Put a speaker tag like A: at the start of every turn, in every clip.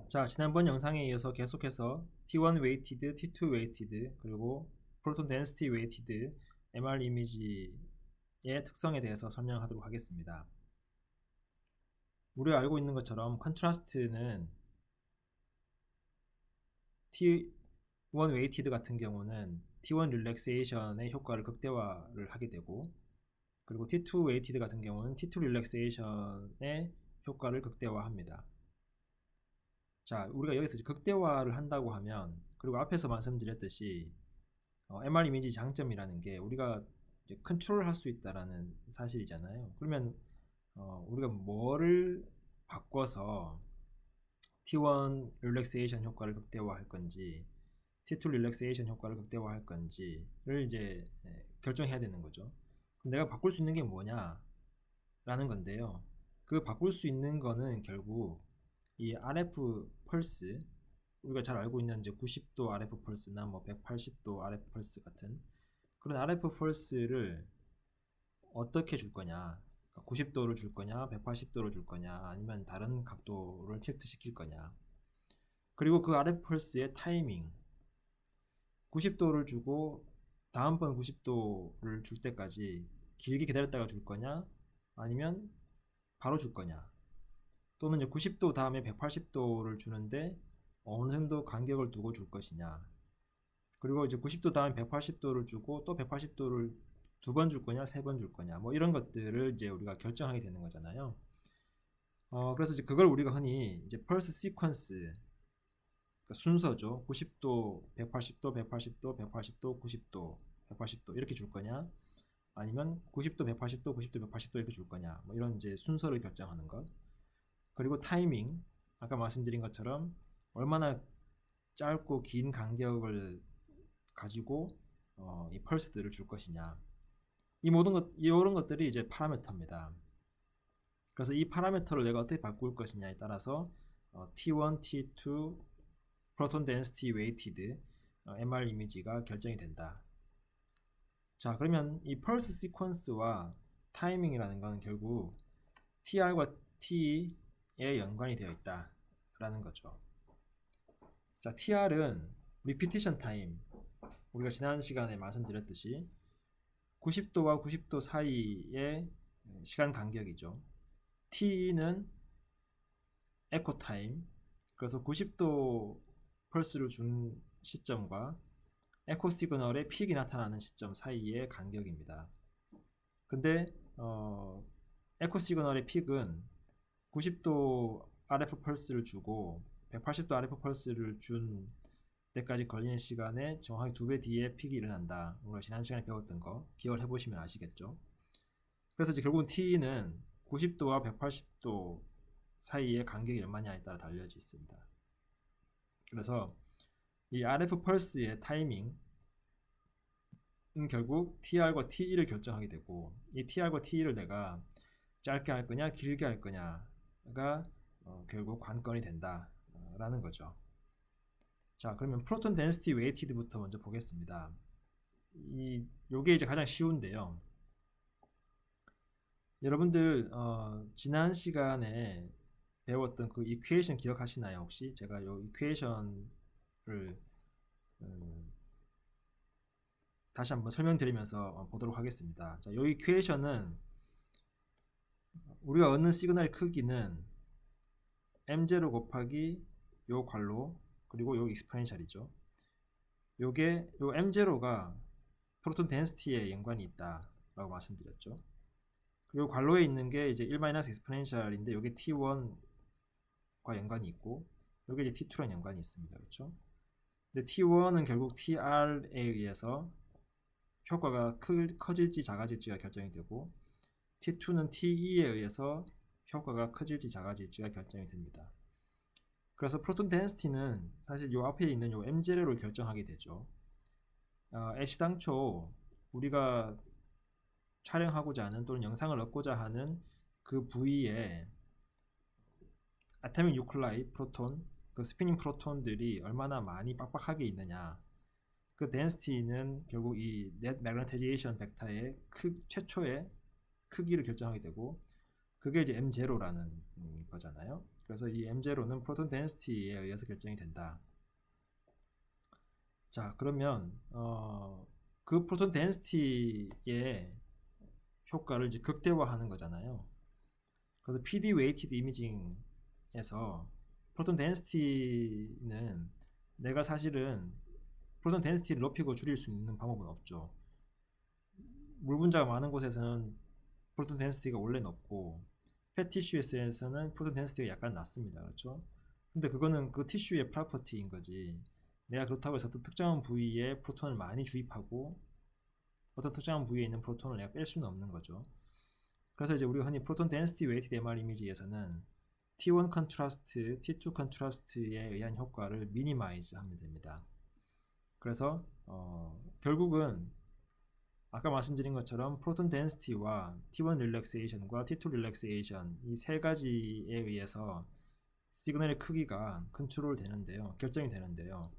A: 자, 지난번 영상에 이어서 계속해서 T1 weighted, T2 weighted, 그리고 proton density weighted MR 이미지의 특성에 대해서 설명하도록 하겠습니다. 우리가 알고 있는 것처럼 컨트라스트는 T1 weighted 같은 경우는 T1 릴렉세이션의 효과를 극대화를 하게 되고, 그리고 T2 weighted 같은 경우는 T2 릴렉세이션의 효과를 극대화합니다. 자, 우리가 여기서 극대화를 한다고 하면, 그리고 앞에서 말씀드렸듯이 MR 이미지 장점이라는 게 우리가 컨트롤 할 수 있다라는 사실이잖아요. 그러면 우리가 뭐를 바꿔서 T1 릴렉세이션 효과를 극대화할 건지 T2 릴렉세이션 효과를 극대화할 건지를 이제 결정해야 되는 거죠. 그럼 내가 바꿀 수 있는 게 뭐냐 라는 건데요. 그 바꿀 수 있는 거는 결국 이 RF 펄스, 우리가 잘 알고 있는 이제 90도 RF 펄스나 뭐 180도 RF 펄스 같은 그런 RF 펄스를 어떻게 줄 거냐, 90도를 줄 거냐, 180도를 줄 거냐, 아니면 다른 각도를 틸트 시킬 거냐, 그리고 그 RF 펄스의 타이밍, 90도를 주고 다음번 90도를 줄 때까지 길게 기다렸다가 줄 거냐, 아니면 바로 줄 거냐, 또는 이제 90도 다음에 180도를 주는데 어느 정도 간격을 두고 줄 것이냐, 그리고 이제 90도 다음에 180도를 주고 또 180도를 두 번 줄 거냐, 세 번 줄 거냐, 뭐 이런 것들을 이제 우리가 결정하게 되는 거잖아요. 그래서 이제 그걸 우리가 흔히 이제 펄스 시퀀스, 그러니까 순서죠. 90도, 180도, 180도, 180도, 90도, 180도 이렇게 줄 거냐, 아니면 90도, 180도, 90도, 180도 이렇게 줄 거냐, 뭐 이런 이제 순서를 결정하는 것. 그리고 타이밍, 아까 말씀드린 것처럼 얼마나 짧고 긴 간격을 가지고 이 펄스들을 줄 것이냐, 이 모든 것, 이런 것들이 이제 파라미터입니다. 그래서 이 파라미터를 내가 어떻게 바꿀 것이냐에 따라서 T1, T2, proton density weighted MR 이미지가 결정이 된다. 자, 그러면 이 펄스 시퀀스와 타이밍이라는 것은 결국 TR과 T에 연관이 되어 있다라는 거죠. 자, TR은 repetition time, 우리가 지난 시간에 말씀드렸듯이 90도와 90도 사이의 시간 간격이죠. T는 에코 타임, 그래서 90도 펄스를 준 시점과 에코 시그널의 픽이 나타나는 시점 사이의 간격입니다. 근데 에코 시그널의 픽은 90도 RF 펄스를 주고 180도 RF 펄스를 준 때까지 걸리는 시간에 정확히 2배 뒤에 픽이 일어난다. 우리가 지난 시간에 배웠던 거 기억을 해보시면 아시겠죠. 그래서 이제 결국은 T는 90도와 180도 사이의 간격이 얼마냐에 따라 달려져 있습니다. 그래서 이 RF 펄스의 타이밍은 결국 TR과 TE를 결정하게 되고, 이 TR과 TE를 내가 짧게 할 거냐 길게 할 거냐가 결국 관건이 된다라는 거죠. 자, 그러면 프로톤 덴시티 웨이티드부터 먼저 보겠습니다. 요게 이제 가장 쉬운데요. 여러분들 지난 시간에 배웠던 그 이퀘이션 기억하시나요? 혹시 제가 요 이퀘이션을 다시 한번 설명드리면서 보도록 하겠습니다. 자, 요 이퀘이션은 우리가 얻는 시그널의 크기는 M0 곱하기 요 괄호 그리고 요 익스포넨셜이죠. 요게 요 M0가 프로톤 덴시티에 연관이 있다라고 말씀드렸죠. 그리고 괄호에 있는 게 이제 1- 익스포넨셜인데 요게 T1과 연관이 있고 요게 이제 T2랑 연관이 있습니다. 그렇죠? 근데 T1은 결국 TR에 의해서 효과가 커질지 작아질지가 결정이 되고, T2는 TE에 의해서 효과가 커질지 작아질지가 결정이 됩니다. 그래서 프로톤 덴시티는 사실 요 앞에 있는 요 M0를 결정하게 되죠. 애시당초 우리가 촬영하고자 하는 또는 영상을 얻고자 하는 그 부위에 아토믹 뉴클라이 프로톤, 그 스피닝 프로톤들이 얼마나 많이 빡빡하게 있느냐, 그 덴시티는 결국 이 넷 매그네타이제이션 벡터의 최초의 크기를 결정하게 되고, 그게 이제 M0라는 거잖아요. 그래서 이 M0는 프로톤 데인시티에 의해서 결정이 된다. 자, 그러면 그 프로톤 데인시티의 효과를 이제 극대화하는 거잖아요. 그래서 PD 웨이티드 이미징에서 프로톤 데인시티는 내가 사실은 프로톤 데인시티를 높이고 줄일 수 있는 방법은 없죠. 물 분자가 많은 곳에서는 프로톤 데인시티가 원래 높고 팻티슈에서는 프로톤 데인시티가 약간 낮습니다. 그렇죠? 근데 그거는 그 티슈의 프로퍼티인 거지. 내가 그렇다고 해서 어떤 특정한 부위에 프로톤을 많이 주입하고 어떤 특정한 부위에 있는 프로톤을 내가 뺄 수는 없는 거죠. 그래서 이제 우리가 흔히 프로톤 데인시티 웨이티드 MR 이미지에서는 T1 컨트라스트, T2 컨트라스트에 의한 효과를 미니마이즈 하면 됩니다. 그래서 결국은 아까 말씀드린 것처럼 프로톤 덴시티와 T1 릴렉세이션과 T2 릴렉세이션 이 세 가지에 의해서 시그널의 크기가 컨트롤 되는데요. 결정이 되는데요.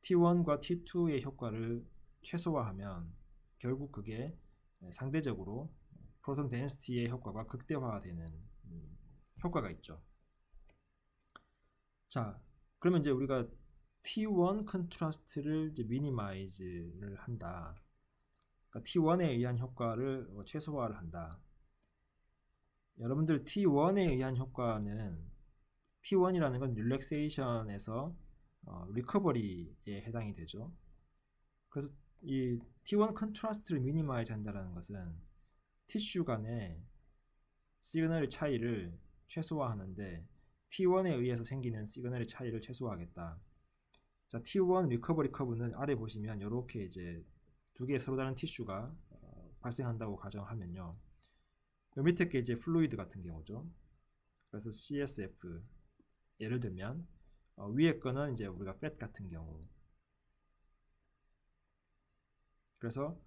A: T1과 T2의 효과를 최소화하면 결국 그게 상대적으로 프로톤 덴시티의 효과가 극대화되는 효과가 있죠. 자, 그러면 이제 우리가 T1 컨트라스트를 이제 미니마이즈를 한다. 그러니까 T1에 의한 효과를 최소화를 한다. 여러분들 T1에 의한 효과는 T1이라는 건 릴렉세이션에서 리커버리에 해당이 되죠. 그래서 이 T1 컨트라스트를 미니마이즈 한다는 것은 티슈 간의 시그널의 차이를 최소화하는데 T1에 의해서 생기는 시그널의 차이를 최소화하겠다. 자, T1 리커버리 커브는 아래 보시면 이렇게 이제 두 개의 서로 다른 티슈가 발생한다고 가정하면요. 요 밑에 게 이제 플루이드 같은 경우죠. 그래서 CSF 예를 들면 위에 거는 이제 우리가 팻 같은 경우. 그래서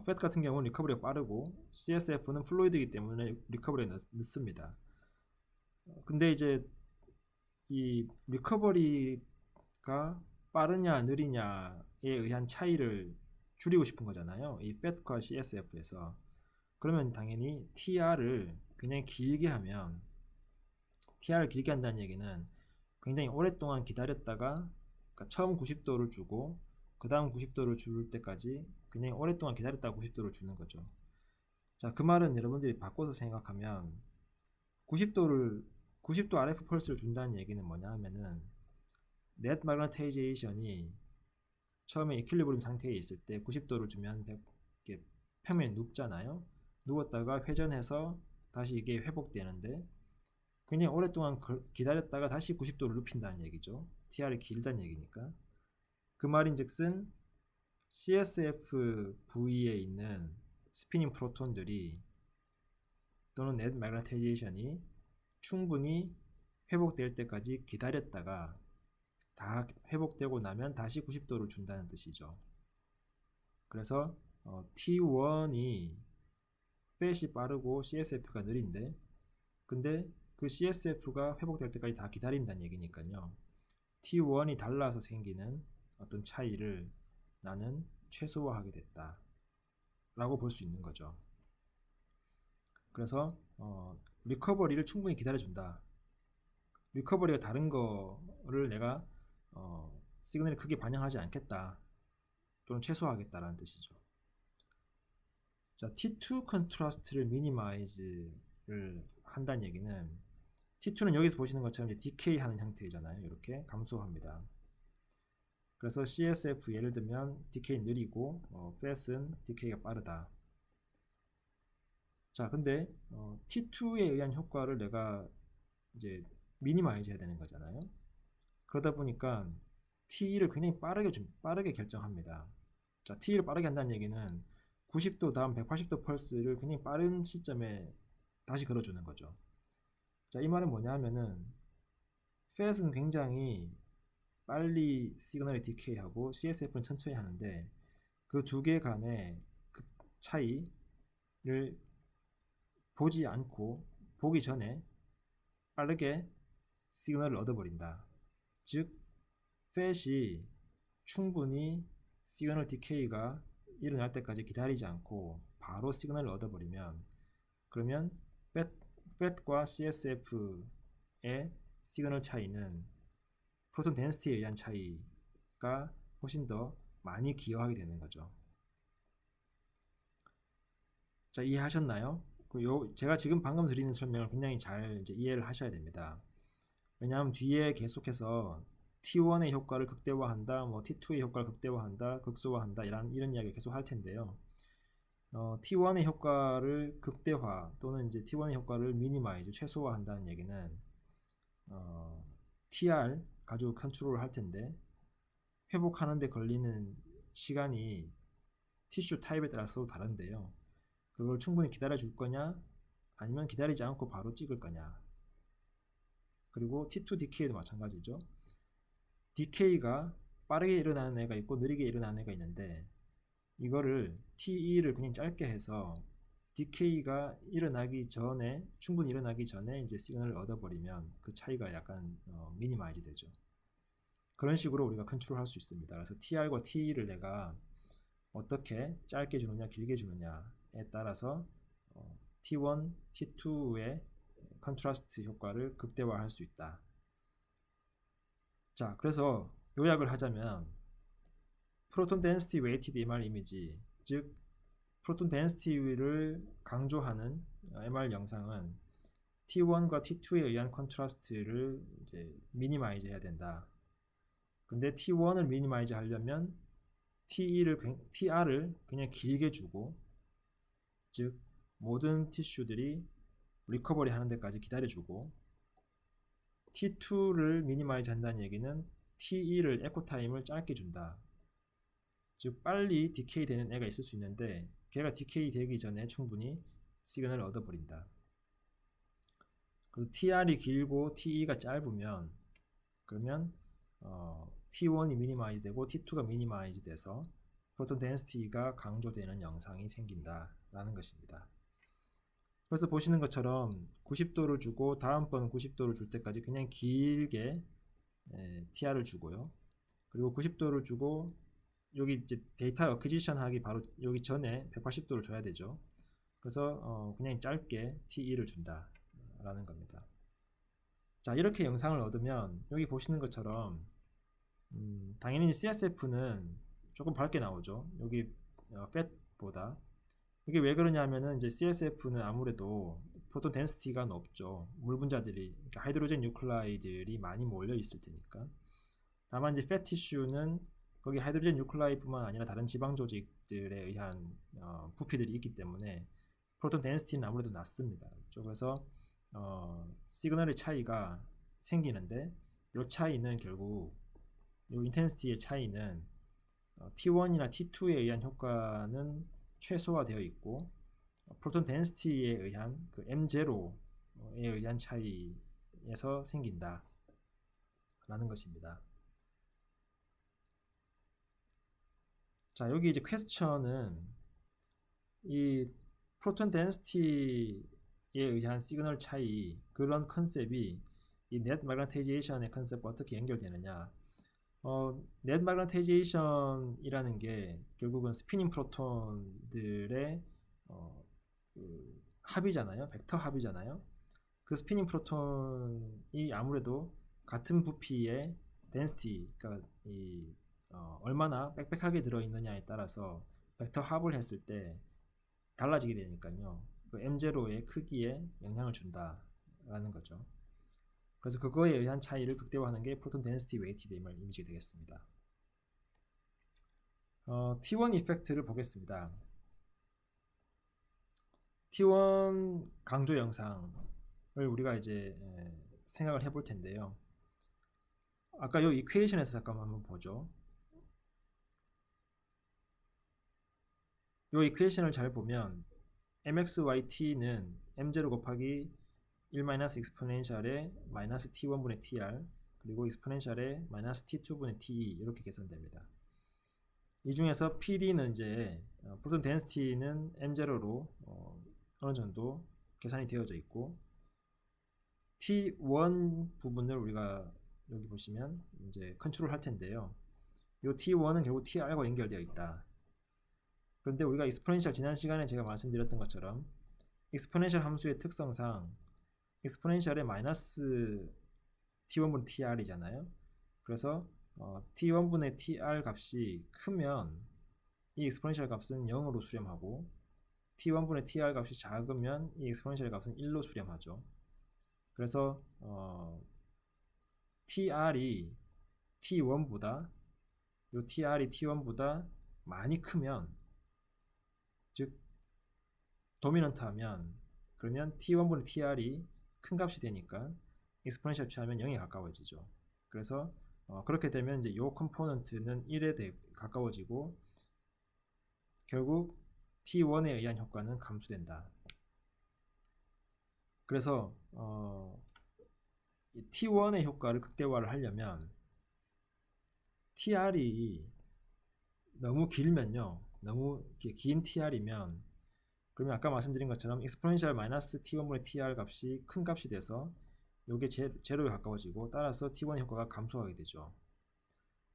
A: 팻 같은 경우는 리커버리가 빠르고 CSF는 플루이드이기 때문에 리커버리가 늦습니다. 근데 이제 이 리커버리가 빠르냐 느리냐에 의한 차이를 줄이고 싶은 거잖아요. 이 팻과 CSF에서. 그러면 당연히 TR을 굉장히 길게 하면 TR을 길게 한다는 얘기는 굉장히 오랫동안 기다렸다가 그러니까 처음 90도를 주고 그 다음 90도를 줄 때까지 굉장히 오랫동안 기다렸다가 90도를 주는 거죠. 자, 그 말은 여러분들이 바꿔서 생각하면 90도 RF 펄스를 준다는 얘기는 뭐냐 하면은 넷 마그네타이제이션이 처음에 이퀄리브리움 상태에 있을 때 90도를 주면 이렇게 평면이 눕잖아요. 누웠다가 회전해서 다시 이게 회복되는데 굉장히 오랫동안 기다렸다가 다시 90도를 눕힌다는 얘기죠. TR이 길다는 얘기니까. 그 말인즉슨 CSF 부위에 있는 스피닝 프로톤들이 또는 넷 마그네타이제이션이 충분히 회복될 때까지 기다렸다가 다 회복되고 나면 다시 90도를 준다는 뜻이죠. 그래서 T1이 팻이 빠르고 CSF가 느린데 근데 그 CSF가 회복될 때까지 다 기다린다는 얘기니까요. T1이 달라서 생기는 어떤 차이를 나는 최소화하게 됐다 라고 볼 수 있는 거죠. 그래서 리커버리를 충분히 기다려준다. 리커버리가 다른 거를 내가 시그널이 크게 반영하지 않겠다 또는 최소화하겠다라는 뜻이죠. 자, T2 컨트라스트를 미니마이즈를 한다는 얘기는 T2는 여기서 보시는 것처럼 이제 디케이 하는 형태잖아요. 이렇게 감소합니다. 그래서 CSF 예를 들면 디케이 느리고 팻은 디케이가 빠르다. 자, 근데 T2에 의한 효과를 내가 이제 미니마이즈 해야 되는 거잖아요. 그러다 보니까 T를 굉장히 빠르게 결정합니다. 자, T를 빠르게 한다는 얘기는 90도 다음 180도 펄스를 굉장히 빠른 시점에 다시 걸어주는 거죠. 자, 이 말은 뭐냐 하면은 팻은 굉장히 빨리 시그널이 디케이하고 CSF는 천천히 하는데 그 두 개 간의 그 차이를 보기 전에 빠르게 시그널을 얻어버린다. 즉 팻이 충분히 시그널 디케이가 일어날 때까지 기다리지 않고 바로 시그널을 얻어버리면 그러면 팻과 CSF의 시그널 차이는 프로톤 덴시티에 의한 차이가 훨씬 더 많이 기여하게 되는 거죠. 자, 이해하셨나요? 제가 지금 방금 드리는 설명을 굉장히 잘 이제 이해를 하셔야 됩니다. 왜냐하면 뒤에 계속해서 T1의 효과를 극대화한다, 뭐 T2의 효과를 극대화한다, 극소화한다 이런 이야기를 계속 할 텐데요. T1의 효과를 극대화 또는 이제 T1의 효과를 미니마이즈, 최소화한다는 얘기는 TR 가지고 컨트롤을 할 텐데 회복하는데 걸리는 시간이 티슈 타입에 따라서 다른데요. 그걸 충분히 기다려 줄 거냐 아니면 기다리지 않고 바로 찍을 거냐. 그리고 T2 DK도 마찬가지죠. DK가 빠르게 일어나는 애가 있고 느리게 일어나는 애가 있는데 이거를 TE를 그냥 짧게 해서 DK가 일어나기 전에 충분히 일어나기 전에 이제 시그널을 얻어버리면 그 차이가 약간 미니마이즈 되죠. 그런 식으로 우리가 컨트롤할 수 있습니다. 그래서 TR과 TE를 내가 어떻게 짧게 주느냐 길게 주느냐에 따라서 T1, T2의 컨트라스트 효과를 극대화할 수 있다. 자, 그래서 요약을 하자면 프로톤 덴시티 웨이티드 MR 이미지, 즉 프로톤 덴시티를 강조하는 MR 영상은 T1과 T2에 의한 컨트라스트를 이제 미니마이즈 해야 된다. 근데 T1을 미니마이즈 하려면 TR을 그냥 길게 주고, 즉 모든 티슈들이 리커버리 하는 데까지 기다려주고, T2를 미니마이즈 한다는 얘기는 TE를 에코 타임을 짧게 준다. 즉 빨리 디케이 되는 애가 있을 수 있는데 걔가 디케이 되기 전에 충분히 시그널을 얻어버린다. 그래서 TR이 길고 TE가 짧으면 그러면 T1이 미니마이즈 되고 T2가 미니마이즈 돼서 프로톤 덴시티가 강조되는 영상이 생긴다 라는 것입니다. 그래서 보시는 것처럼 90도를 주고 다음번 90도를 줄 때까지 그냥 길게 TR을 주고요. 그리고 90도를 주고 여기 이제 데이터 어퀴지션 하기 바로 여기 전에 180도를 줘야 되죠. 그래서 그냥 짧게 TE를 준다 라는 겁니다. 자, 이렇게 영상을 얻으면 여기 보시는 것처럼 당연히 CSF는 조금 밝게 나오죠. 여기 FAT보다. 이게 왜 그러냐면은 이제 CSF는 아무래도 프로톤 덴시티가 높죠. 물 분자들이, 그러니까 하이드로젠 뉴클라이들이 많이 몰려 있을 테니까. 다만 이제 FAT 티슈는 거기 하이드로젠 뉴클라이뿐만 아니라 다른 지방 조직들에 의한 부피들이 있기 때문에 프로톤 덴시티는 아무래도 낮습니다. 그래서 시그널의 차이가 생기는데 이 차이는 결국 이 인텐시티의 차이는 T1이나 T2에 의한 효과는 최소화되어 있고 프로톤 덴시티에 의한 그 M0에 의한 차이에서 생긴다 라는 것입니다. 자, 여기 이제 퀘스천은 이 프로톤 덴시티에 의한 시그널 차이, 그런 컨셉이 이 넷 마그네타이제이션의 컨셉과 어떻게 연결되느냐. 넷 마그네타이제이션이라는 게 결국은 스피닝 프로톤들의 그 합이잖아요. 벡터 합이잖아요. 그 스피닝 프로톤이 아무래도 같은 부피의 덴시티, 그러니까 얼마나 빽빽하게 들어있느냐에 따라서 벡터 합을 했을 때 달라지게 되니까요. 그 M0의 크기에 영향을 준다라는 거죠. 그래서 그거에 의한 차이를 극대화하는 게 프로톤 덴시티 웨이티드 MR 이미지가 되겠습니다. T1 이펙트를 보겠습니다. T1 강조 영상을 우리가 이제 생각을 해볼 텐데요. 아까 이 이퀘이션에서 잠깐만 한번 보죠. 이 이퀘이션을 잘 보면 mxyt는 m0 곱하기 1- 익스포넨셜의 마이너스 t1분의 tr 그리고 익스포넨셜의 마이너스 t2분의 te 이렇게 계산됩니다. 이 중에서 PD는 이제 프로톤 덴시티는 m0로 어느 정도 계산이 되어져 있고 T1 부분을 우리가 여기 보시면 이제 컨트롤 할 텐데요. 이 T1은 결국 TR과 연결되어 있다. 그런데 우리가 익스포넨셜 지난 시간에 제가 말씀드렸던 것처럼 익스포넨셜 함수의 특성상 익스포넨셜의 마이너스 T1분의 TR이잖아요. 그래서 T1분의 TR 값이 크면 이 exponential 값은 0으로 수렴하고 T1분의 TR 값이 작으면 이 exponential 값은 1로 수렴하죠. 그래서 TR이 T1보다 요 TR이 T1보다 많이 크면, 즉 도미넌트 하면, 그러면 T1분의 TR이 큰 값이 되니까 exponential 취하면 0에 가까워지죠. 그래서 그렇게 되면 이제 요 컴포넌트는 1에 가까워지고 결국 T1에 의한 효과는 감소된다. 그래서 T1의 효과를 극대화를 하려면 TR이 너무 길면요, 너무 긴 TR이면 그러면 아까 말씀드린 것처럼 exponential 마이너스 T1분의 TR 값이 큰 값이 돼서 이게 제로에 가까워지고 따라서 T1 효과가 감소하게 되죠.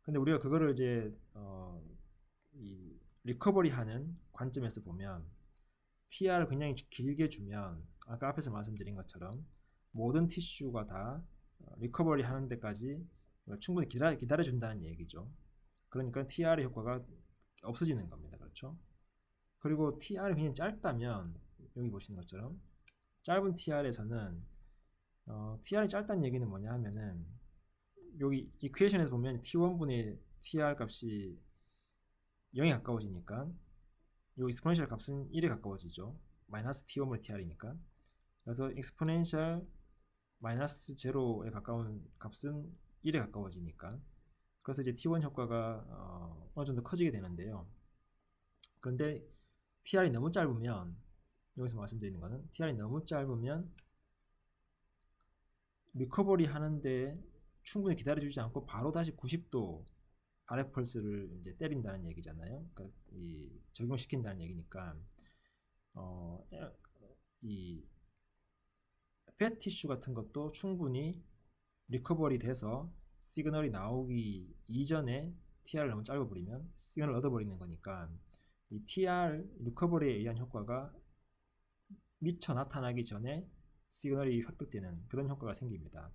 A: 근데 우리가 그거를 이제 이 리커버리 하는 관점에서 보면 TR을 굉장히 길게 주면 아까 앞에서 말씀드린 것처럼 모든 티슈가 다 리커버리 하는 데까지 충분히 기다려준다는 얘기죠. 그러니까 TR의 효과가 없어지는 겁니다. 그렇죠? 그리고 TR이 굉장히 짧다면 여기 보시는 것처럼 짧은 TR에서는 TR이 짧다는 얘기는 뭐냐 하면은 여기 이퀘이션에서 보면 T1분의 TR 값이 0에 가까워지니까 이 exponential 값은 1에 가까워지죠. 마이너스 T1분의 TR이니까. 그래서 exponential 마이너스 제로에 가까운 값은 1에 가까워지니까. 그래서 이제 T1 효과가 어느 정도 커지게 되는데요. 그런데 TR이 너무 짧으면, 여기서 말씀드리는 거는 TR이 너무 짧으면 리커버리 하는데 충분히 기다려주지 않고 바로 다시 90도 RF 펄스를 이제 때린다는 얘기잖아요. 그러니까 적용시킨다는 얘기니까 이 팻티슈 같은 것도 충분히 리커버리 돼서 시그널이 나오기 이전에 TR을 너무 짧아버리면 시그널을 얻어버리는 거니까 이 TR 리커버리에 의한 효과가 미처 나타나기 전에 시그널이 획득되는 그런 효과가 생깁니다.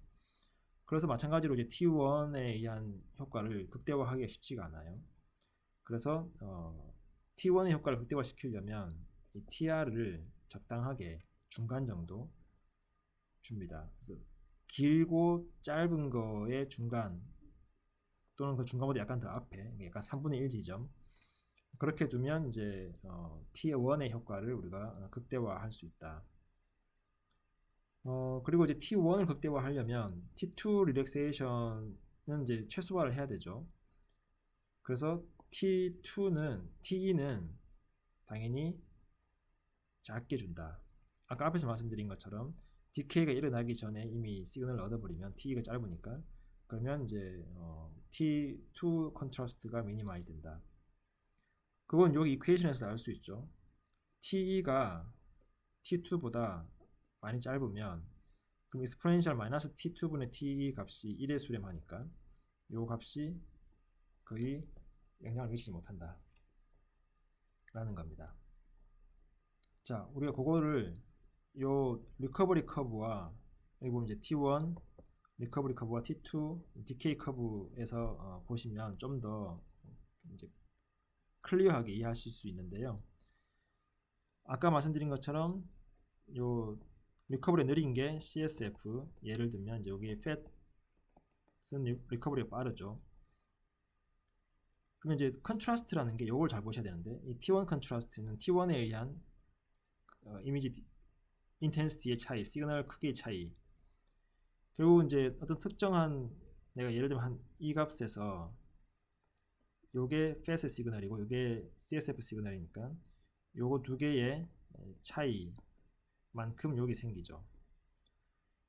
A: 그래서 마찬가지로 이제 T1에 의한 효과를 극대화하기가 쉽지가 않아요. 그래서 T1의 효과를 극대화시키려면 이 TR을 적당하게 중간 정도 줍니다. 그래서 길고 짧은 거의 중간 또는 그 중간보다 약간 더 앞에, 약간 3분의 1 지점, 그렇게 두면 이제 T1의 효과를 우리가 극대화할 수 있다. 그리고 이제 T1을 극대화하려면 T2 릴렉세이션은 이제 최소화를 해야 되죠. 그래서 TE는 당연히 작게 준다. 아까 앞에서 말씀드린 것처럼 디케이가 일어나기 전에 이미 시그널을 얻어버리면 T가 짧으니까, 그러면 이제 T2 컨트라스트가 미니마이즈 된다. 그건 여기 이퀘이션에서 알 수 있죠. TE가 T2보다 많이 짧으면 그럼 exponential 마이너스 T2분의 TE 값이 1에 수렴하니까 이 값이 거의 영향을 미치지 못한다 라는 겁니다. 자, 우리가 그거를 요 리커버리 커브와 여기 보면 이제 T1 리커버리 커브와 T2 디케이 커브에서 보시면 좀 더 이제 클리어하게 이해하실 수 있는데요. 아까 말씀드린 것처럼 요 리커버리 느린 게 CSF, 예를 들면 이제 여기 팻은 리커버리가 빠르죠. 그러면 이제 컨트라스트라는 게 요걸 잘 보셔야 되는데, 이 T1 컨트라스트는 T1에 의한 이미지 인텐시티의 차이, 시그널 크기의 차이, 결국 이제 어떤 특정한, 내가 예를 들면 한 이 값에서 요게 팻의 시그널이고 요게 CSF 시그널이니까 요거 두 개의 차이만큼 여기 생기죠.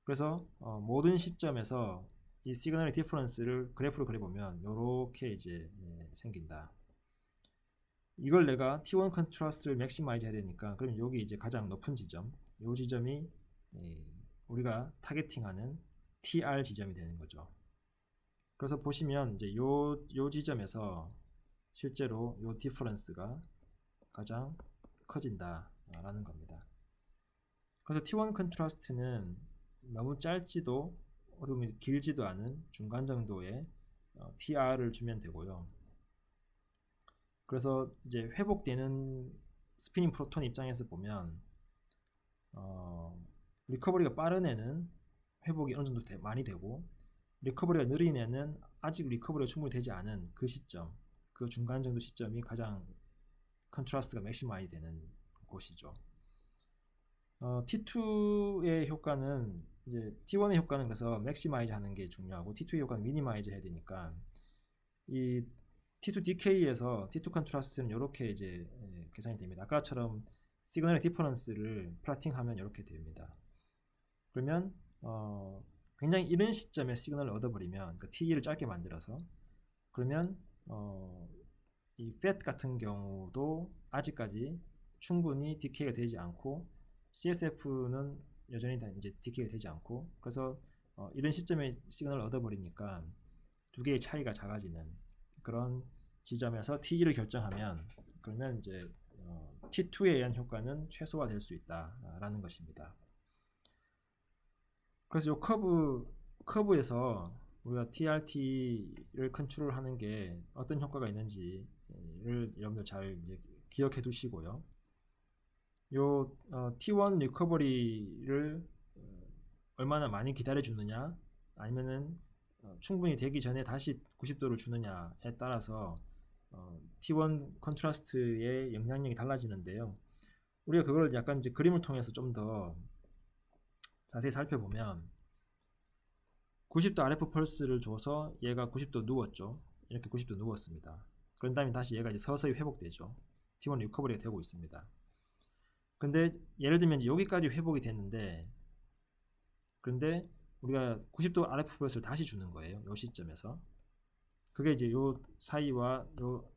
A: 그래서 모든 시점에서 이 시그널의 디퍼런스를 그래프로 그려보면 요렇게 이제 생긴다. 이걸 내가 T1 컨트라스트를 맥시마이즈 해야 되니까, 그럼 여기 이제 가장 높은 지점, 요 지점이 우리가 타겟팅하는 TR 지점이 되는 거죠. 그래서 보시면 이제 요 지점에서 실제로 요 디퍼런스가 가장 커진다 라는 겁니다. 그래서 T1 컨트라스트는 너무 짧지도 어떻게 보면 길지도 않은 중간 정도의 TR을 주면 되고요. 그래서 이제 회복되는 스피닝 프로톤 입장에서 보면 리커버리가 빠른 애는 회복이 어느 정도 많이 되고, 리커버리가 느린 애는 아직 리커버리가 충분히 되지 않은 그 시점, 그 중간 정도 시점이 가장 컨트라스트가 맥시마이즈 되는 곳이죠. T2의 효과는 이제 T1의 효과는 그래서 맥시마이즈 하는 게 중요하고 T2의 효과는 미니마이즈 해야 되니까, 이 T2 DK에서 T2 컨트라스트는 이렇게 이제 계산이 됩니다. 아까처럼 시그널의 디퍼런스를 플라팅하면 이렇게 됩니다. 그러면 굉장히 이른 시점에 시그널을 얻어버리면, 그 TE를 짧게 만들어서, 그러면 이 FET 같은 경우도 아직까지 충분히 디케이가 되지 않고, CSF는 여전히 다 이제 디케이가 되지 않고, 그래서 이런 시점에 시그널을 얻어버리니까 두 개의 차이가 작아지는 그런 지점에서 TE를 결정하면, 그러면 이제 T2에 의한 효과는 최소화될 수 있다라는 것입니다. 그래서 이 커브에서 우리가 TRT를 컨트롤하는 게 어떤 효과가 있는지를 여러분들 잘 이제 기억해 두시고요. 요 T1 리커버리를 얼마나 많이 기다려 주느냐, 아니면은 충분히 되기 전에 다시 90도를 주느냐에 따라서 T1 컨트라스트의 영향력이 달라지는데요. 우리가 그걸 약간 이제 그림을 통해서 좀 더 자세히 살펴보면, 90도 RF 펄스를 줘서 얘가 90도 누웠죠. 이렇게 90도 누웠습니다. 그런 다음에 다시 얘가 이제 서서히 회복되죠. T1 리커버리가 되고 있습니다. 근데 예를 들면 이제 여기까지 회복이 됐는데, 그런데 우리가 90도 RF 펄스를 다시 주는 거예요. 요 시점에서. 그게 이제 요 사이와 요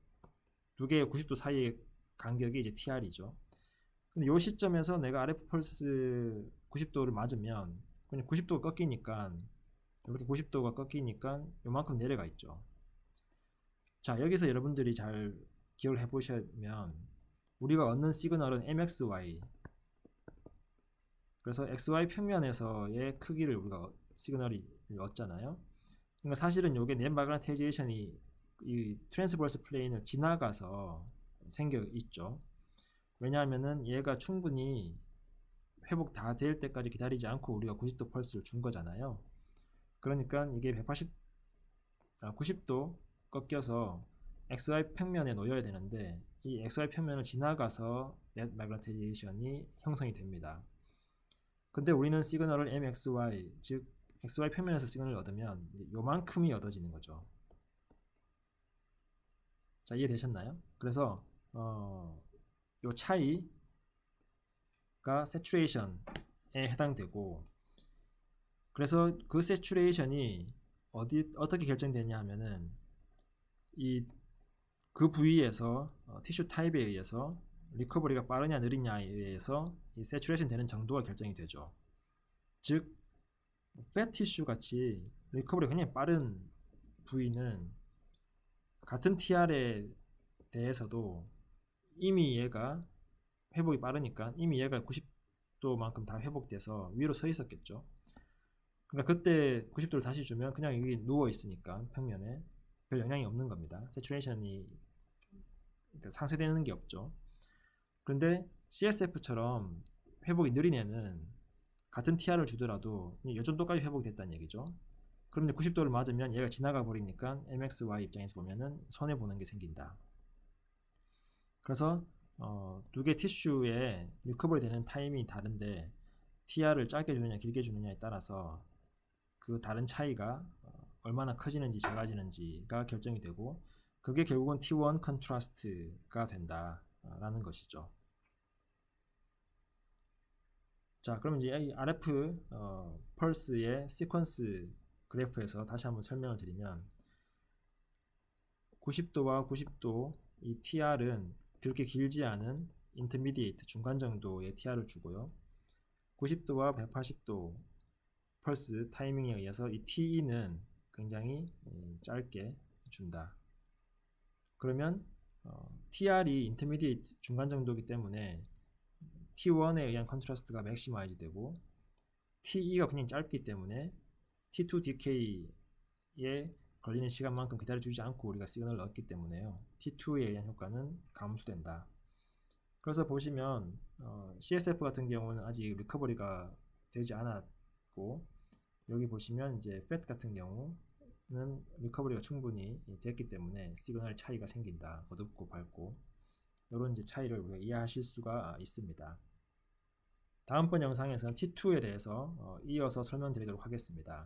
A: 두 개의 90도 사이의 간격이 이제 TR이죠. 근데 요 시점에서 내가 RF 펄스 90도를 맞으면 그냥 90도가 꺾이니까, 이렇게 90도가 꺾이니까 요만큼 내려가 있죠. 자, 여기서 여러분들이 잘 기억을 해보시면, 우리가 얻는 시그널은 MXY, 그래서 XY 평면에서의 크기를 우리가 시그널이 얻잖아요. 그러니까 사실은 이게 넷 마그네타이제이션이 이 트랜스버스 플레인을 지나가서 생겨 있죠. 왜냐하면은 얘가 충분히 회복 다 될 때까지 기다리지 않고 우리가 90도 펄스를 준 거잖아요. 그러니까 이게 90도 꺾여서 XY 평면에 놓여야 되는데, 이 XY 평면을 지나가서 넷 마그네타이제이션이 형성이 됩니다. 근데 우리는 시그널을 MXY, 즉 XY 평면에서 시그널을 얻으면 요만큼이 얻어지는 거죠. 자, 이해되셨나요? 그래서 요 차이가 세츄레이션에 해당되고, 그래서 그 세츄레이션이 어떻게 결정되냐 하면은 그 부위에서 티슈 타입에 의해서 리커버리가 빠르냐 느리냐에 의해서 이 세츄레이션 되는 정도가 결정이 되죠. 즉 팻 티슈 같이 리커버리가 굉장히 빠른 부위는 같은 TR에 대해서도 이미 얘가 회복이 빠르니까 이미 얘가 90도만큼 다 회복돼서 위로 서 있었겠죠. 그러니까 그때 90도를 다시 주면 그냥 여기 누워 있으니까 평면에 별 영향이 없는 겁니다. 세츄레이션이 그러니까 상쇄되는 게 없죠. 그런데 CSF처럼 회복이 느린 애는 같은 TR을 주더라도 이 정도까지 회복됐다는 얘기죠. 그럼 90도를 맞으면 얘가 지나가 버리니까 MXY 입장에서 보면은 손해 보는 게 생긴다. 그래서 두 개 티슈에 리커버리 되는 타임이 다른데 TR을 짧게 주느냐 길게 주느냐에 따라서 그 다른 차이가 얼마나 커지는지 작아지는지가 결정이 되고, 그게 결국은 T1 컨트라스트가 된다라는 것이죠. 자, 그럼 이제 이 RF 펄스의 시퀀스 그래프에서 다시 한번 설명을 드리면, 90도와 90도 이 TR은 그렇게 길지 않은 인터미디에이트 중간 정도의 TR을 주고요. 90도와 180도 펄스 타이밍에 의해서 이 TE는 굉장히 짧게 준다. 그러면 TR이 인터미디에이트 중간 정도이기 때문에 T1에 의한 컨트라스트가 맥시마이즈 되고, TE가 그냥 짧기 때문에 T2 디케이에 걸리는 시간만큼 기다려주지 않고 우리가 시그널을 얻기 때문에요. T2에 의한 효과는 감소된다. 그래서 보시면 CSF 같은 경우는 아직 리커버리가 되지 않았고, 여기 보시면 이제 FAT 같은 경우는 리커버리가 충분히 됐기 때문에 시그널 차이가 생긴다. 어둡고 밝고, 이런 이제 차이를 우리가 이해하실 수가 있습니다. 다음번 영상에서는 T2에 대해서 이어서 설명드리도록 하겠습니다.